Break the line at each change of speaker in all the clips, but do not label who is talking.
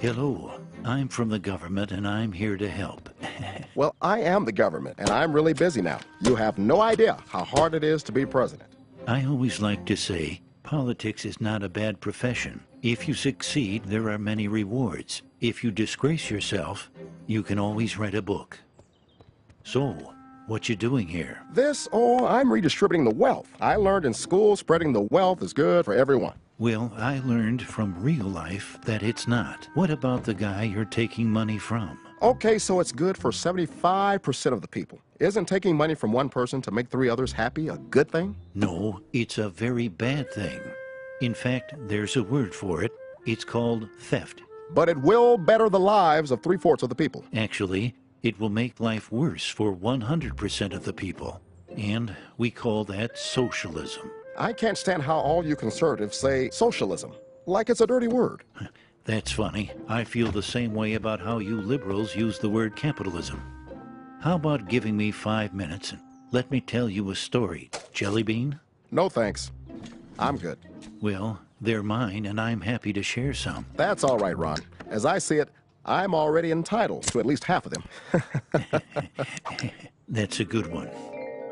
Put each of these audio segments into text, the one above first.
Hello, I'm from the government and I'm here to help.
Well, I am the government, and I'm really busy now. You have no idea how hard it is to be president.
I always like to say, politics is not a bad profession. If you succeed, there are many rewards. If you disgrace yourself, you can always write a book. So, what you doing here?
I'm redistributing the wealth. I learned in school spreading the wealth is good for everyone.
Well, I learned from real life that it's not. What about the guy you're taking money from?
Okay, so it's good for 75% of the people. Isn't taking money from one person to make 3 others happy a good thing?
No, it's a very bad thing. In fact, there's a word for it. It's called theft.
But it will better the lives of 3/4 of the people.
Actually, it will make life worse for 100% of the people. And we call that socialism.
I can't stand how all you conservatives say socialism, like it's a dirty word.
That's funny. I feel the same way about how you liberals use the word capitalism. How about giving me 5 minutes and let me tell you a story, Jelly Bean?
No thanks. I'm good.
Well, they're mine and I'm happy to share some.
That's all right, Ron. As I see it, I'm already entitled to at least half of them.
That's a good one.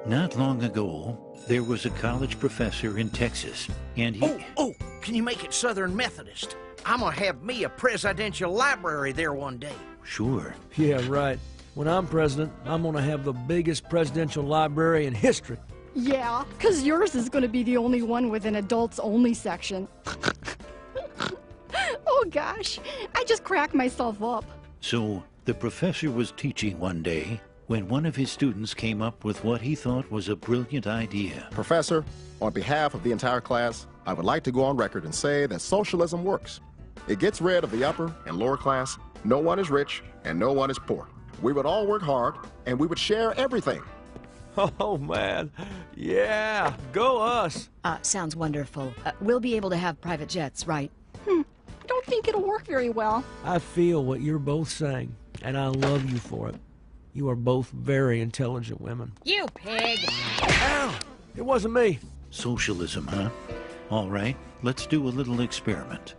Not long ago, there was a college professor in Texas, and he...
Oh, can you make it Southern Methodist? I'm gonna have me a presidential library there one day.
Sure.
Yeah, right. When I'm president, I'm gonna have the biggest presidential library in history.
Yeah, because yours is going to be the only one with an adults-only section. Oh, gosh. I just cracked myself up.
So, the professor was teaching one day when one of his students came up with what he thought was a brilliant idea.
Professor, on behalf of the entire class, I would like to go on record and say that socialism works. It gets rid of the upper and lower class. No one is rich and no one is poor. We would all work hard and we would share everything.
Oh, man. Yeah, go us.
Sounds wonderful. We'll be able to have private jets, right?
Don't think it'll work very well.
I feel what you're both saying, and I love you for it. You are both very intelligent women.
You pig!
Ow! It wasn't me.
Socialism, huh? All right, let's do a little experiment.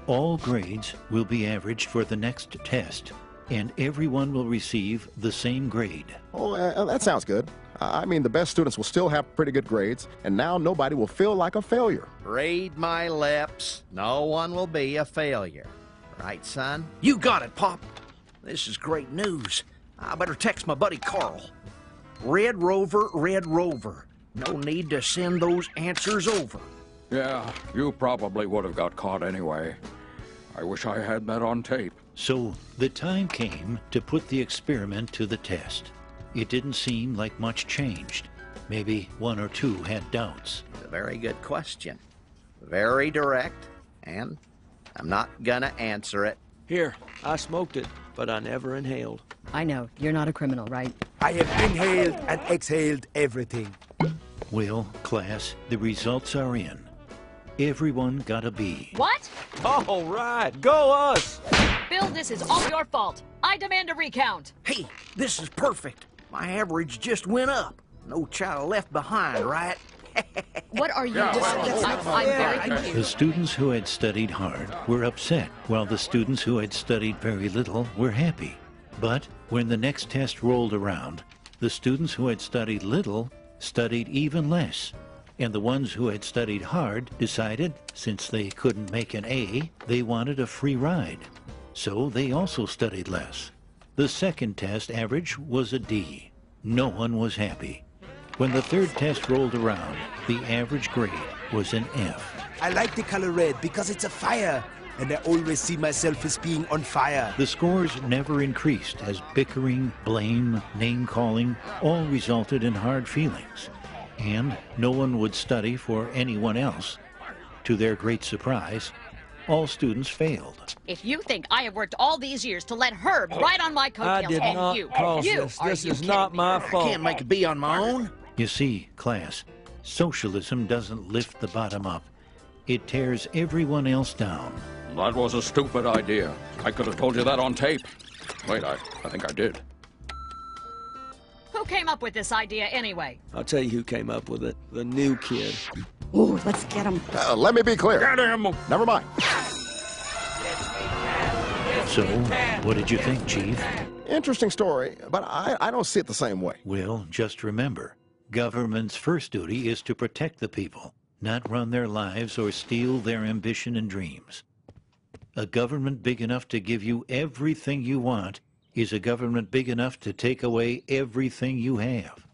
All grades will be averaged for the next test, and everyone will receive the same grade.
Oh, that sounds good. I mean, the best students will still have pretty good grades, and now nobody will feel like a failure.
Read my lips. No one will be a failure. Right, son?
You got it, Pop.
This is great news. I better text my buddy Carl. Red Rover, Red Rover. No need to send those answers over.
Yeah, you probably would have got caught anyway. I wish I had that on tape.
So the time came to put the experiment to the test. It didn't seem like much changed. Maybe 1 or 2 had doubts.
It's a very good question. Very direct, and I'm not gonna answer it.
Here, I smoked it, but I never inhaled.
I know, you're not a criminal, right?
I have inhaled and exhaled everything.
Well, class, the results are in. Everyone got a B.
What?
All right, go us!
Bill, this is all your fault. I demand a recount.
Hey, this is perfect. My average just went up. No child left behind, right?
What are you discussing? I'm very confused.
The students who had studied hard were upset, while the students who had studied very little were happy. But when the next test rolled around, the students who had studied little studied even less. And the ones who had studied hard decided, since they couldn't make an A, they wanted a free ride. So they also studied less. The second test average was a D. No one was happy. When the third test rolled around, the average grade was an F.
I like the color red because it's a fire, and I always see myself as being on fire.
The scores never increased as bickering, blame, name-calling all resulted in hard feelings. And no one would study for anyone else. To their great surprise, all students failed.
If you think I have worked all these years to let Herb ride on my coattails,
I did not cause this. This is not my fault.
I can't make a B on my own.
You see, class, socialism doesn't lift the bottom up. It tears everyone else down.
That was a stupid idea. I could have told you that on tape. Wait, I think I did.
Who came up with this idea anyway?
I'll tell you who came up with it. The new kid.
Ooh, let's get him.
Let me be clear.
Get him!
Never mind.
So, what did you think, Chief?
Interesting story, but I don't see it the same way.
Well, just remember, government's first duty is to protect the people, not run their lives or steal their ambition and dreams. A government big enough to give you everything you want is a government big enough to take away everything you have.